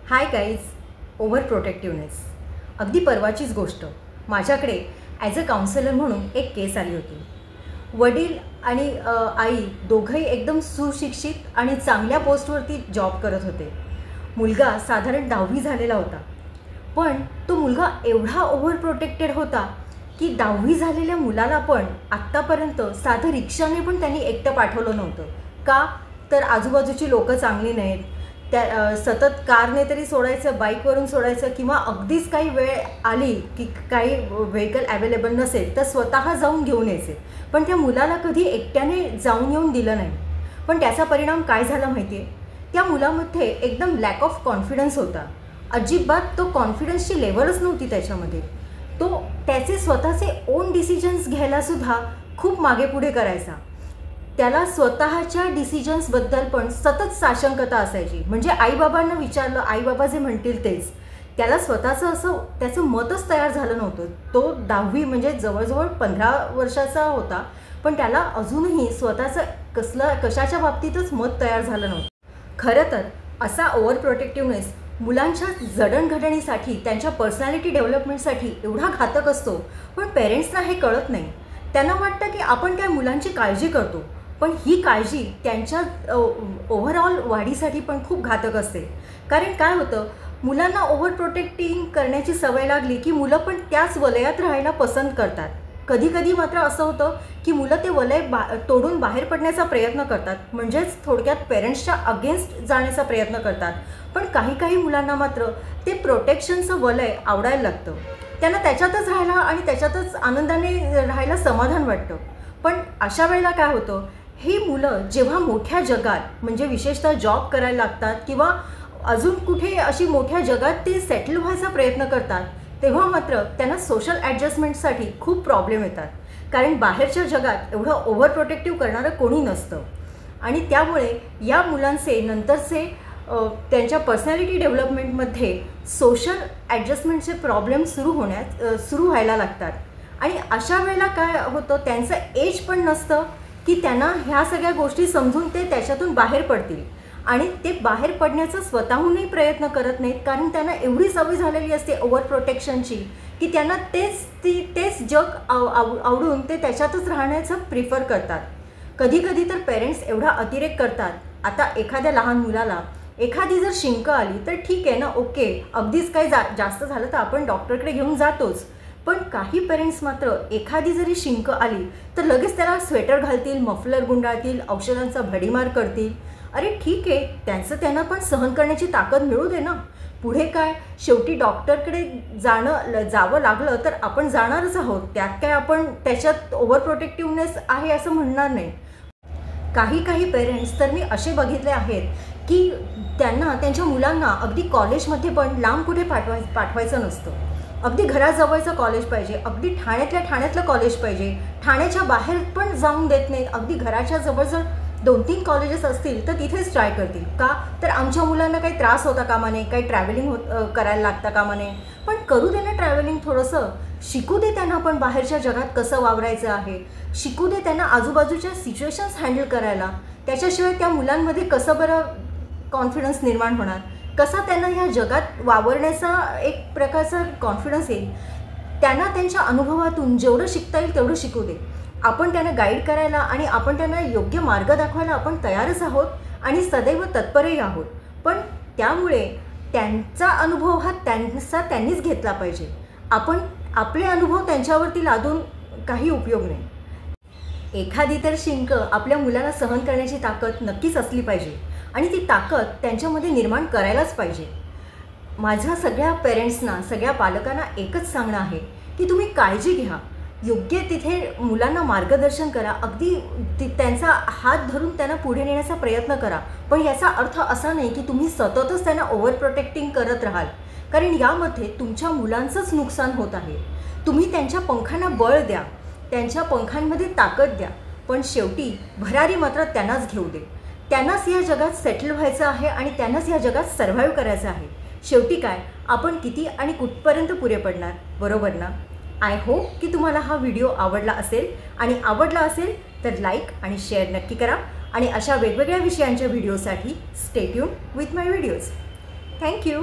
Hi guys. Over प्रोटेक्टिव्हनेस. अगदी परवाचीच गोष्ट. माझ्याकडे ॲज अ काउन्सिलर म्हणून एक केस आली होती. वडील आणि आई दोघंही एकदम सुशिक्षित आणि चांगल्या पोस्टवरती जॉब करत होते. मुलगा साधारण 10वी झालेला होता. पण तो मुलगा एवढा ओव्हर प्रोटेक्टेड होता की 10वी झालेल्या मुलाला पण आत्तापर्यंत साधं रिक्षाने पण त्यांनी एकटं पाठवलं नव्हतं. का तर आजूबाजूची लोकं चांगली नाहीत, त्या सतत कारने तरी सोडायचं, बाईकवरून सोडायचं, किंवा अगदीच काही वेळ आली की काही व्हेकल अवेलेबल नसेल तर स्वतः जाऊन घेऊन यायचे. पण त्या मुलाला कधी एकट्याने जाऊन येऊन दिलं नाही. पण त्याचा परिणाम काय झाला माहिती आहे? त्या मुलामध्ये एकदम लॅक ऑफ कॉन्फिडन्स होता. अजिबात तो कॉन्फिडन्सची लेवलच नव्हती त्याच्यामध्ये. तो त्याचे स्वतःचे ओन डिसिजन्स घ्यायलासुद्धा खूप मागे पुढे करायचा. त्याला स्वतःच्या डिसिजन्सबद्दल पण सतत साशंकता असायची. म्हणजे आईबाबांना विचारलं, आईबाबा जे म्हणतील तेच. त्याला स्वतःचं असं त्याचं मतच तयार झालं नव्हतं. तो 10वी म्हणजे जवळजवळ 15 वर्षाचा होता, पण त्याला अजूनही स्वतःचं कशाच्या बाबतीतच मत तयार झालं नव्हतं. खरं तर असा ओव्हर प्रोटेक्टिव्हनेस मुलांच्या जडणघडणीसाठी, त्यांच्या पर्सनॅलिटी डेव्हलपमेंटसाठी एवढा घातक असतो. पण पेरेंट्सना हे कळत नाही. त्यांना वाटतं की आपण त्या मुलांची काळजी करतो, पण ही काळजी त्यांच्या ओव्हरऑल वाढीसाठी पण खूप घातक असते. कारण काय होतं, मुलांना ओव्हर प्रोटेक्टिंग करण्याची सवय लागली की मुलं पण त्याच वलयात राहायला पसंत करतात. कधी कधी मात्र असं होतं की मुलं ते वलय तोडून बाहेर पडण्याचा प्रयत्न करतात, म्हणजेच थोडक्यात पेरेंट्सच्या अगेन्स्ट जाण्याचा प्रयत्न करतात. पण काही मुलांना मात्र ते प्रोटेक्शनचं वलय आवडायला लागतं. त्यांना त्याच्यातच राहायला आणि त्याच्यातच आनंदाने राहायला समाधान वाटतं. पण अशा वेळेला काय होतं, ही मुलं जेव्हा मोठ्या जगात, म्हणजे विशेषतः जॉब करायला लागतात किंवा अजून कुठे अशी मोठ्या जगात ते सेटल व्हायचा प्रयत्न करतात, तेव्हा मात्र त्यांना सोशल ॲडजस्टमेंटसाठी खूप प्रॉब्लेम येतात. कारण बाहेरच्या जगात एवढं ओव्हर प्रोटेक्टिव्ह करणारं कोणी नसतं. आणि त्यामुळे या मुलांचे नंतरचे त्यांच्या पर्सनॅलिटी डेव्हलपमेंटमध्ये सोशल ॲडजस्टमेंटचे प्रॉब्लेम सुरू व्हायला लागतात. आणि अशा वेळेला काय होतं, त्यांचं एज पण नसतं की त्यांना ह्या सगळ्या गोष्टी समजून ते त्याच्यातून बाहेर पडतील. आणि ते बाहेर पडण्याचा स्वतःहूनही प्रयत्न करत नाहीत, कारण त्यांना एवढी सवय झालेली असते ओव्हर प्रोटेक्शनची की त्यांना तेच जग आवडून ते त्याच्यातच राहण्याचं प्रिफर करतात. कधी तर पेरेंट्स एवढा अतिरेक करतात. आता एखाद्या लहान मुलाला एखादी जर शिंक आली तर ठीक आहे ना, ओके, अगदीच काही जास्त झालं तर आपण डॉक्टरकडे घेऊन जातोच. पण काही पेरेंट्स मात्र एखादी जरी शिंक आली तर लगेच त्याला स्वेटर घालतील, मफलर गुंडाळतील, औषधांचा भडीमार करतील. अरे ठीक आहे, त्यांना पण सहन करण्याची ताकद मिळू दे ना. पुढे काय, शेवटी डॉक्टरकडे जावं लागलं तर आपण जाणारच आहोत. त्यात काय आपण त्याच्यात ओव्हर प्रोटेक्टिव्हनेस आहे असं म्हणणार नाही. काही पेरेंट्स तर मी असे बघितले आहेत की त्यांना त्यांच्या मुलांना अगदी कॉलेजमध्ये पण लांब कुठे पाठवायचं नसतं. अगदी घराजवळचं कॉलेज पाहिजे, अगदी ठाण्यातलं कॉलेज पाहिजे. ठाण्याच्या बाहेर पण जाऊन देत नाहीत. अगदी घराच्या जवळ जर 2-3 कॉलेजेस असतील तर तिथेच ट्राय करतील. का तर आमच्या मुलांना काही त्रास होता कामा नये, काही ट्रॅव्हलिंग करायला लागता कामा नये. पण करू दे ना ट्रॅव्हलिंग, थोडंसं शिकू दे त्यांना पण बाहेरच्या जगात कसं वावरायचं आहे. शिकू दे त्यांना आजूबाजूच्या सिच्युएशन्स हँडल करायला. त्याच्याशिवाय त्या मुलांमध्ये कसं बरं कॉन्फिडन्स निर्माण होणार, कसा त्यांना ह्या जगात वावरण्याचा एक प्रकारचा कॉन्फिडन्स येईल. त्यांना त्यांच्या अनुभवातून जेवढं शिकता येईल तेवढं शिकू दे. आपण त्यांना गाईड करायला आणि आपण त्यांना योग्य मार्ग दाखवायला आपण तयारच आहोत आणि सदैव तत्परही आहोत. पण त्यामुळे त्यांचा अनुभव हा त्यांनीच घेतला पाहिजे. आपण आपले अनुभव त्यांच्यावरती लादून काही उपयोग नाही. एखादी तर शिंक आपल्या मुलाला सहन करण्याची ताकद नक्कीच असली पाहिजे आणि ती ताकद त्यांच्यामध्ये निर्माण करायलाच पाहिजे. माझ्या सगळ्या पेरेंट्सना, सगळ्या पालकांना एकच सांगणं आहे की तुम्ही काळजी घ्या, योग्य तिथे मुलांना मार्गदर्शन करा, अगदी त्यांचा हात धरून त्यांना पुढे नेण्याचा प्रयत्न करा. पण याचा अर्थ असा नाही की तुम्ही सततच त्यांना ओव्हर प्रोटेक्टिंग करत राहाल, कारण यामध्ये तुमच्या मुलांचंच नुकसान होत आहे. तुम्ही त्यांच्या पंखांना बळ द्या, त्यांच्या पंखांमध्ये ताकद द्या, पण शेवटी भरारी मात्र त्यांनाच घेऊ दे. त्यांनाच या जगात सेटल व्हायचं आहे आणि त्यांनाच या जगात सर्व्हाइव्ह करायचं आहे. शेवटी काय, आपण किती आणि कुठपर्यंत पुरे पडणार, बरोबर ना? आय होप की तुम्हाला हा व्हिडिओ आवडला असेल, आणि आवडला असेल तर लाईक आणि शेअर नक्की करा. आणि अशा वेगवेगळ्या विषयांच्या व्हिडिओसाठी stay tune with my videos. Thank you.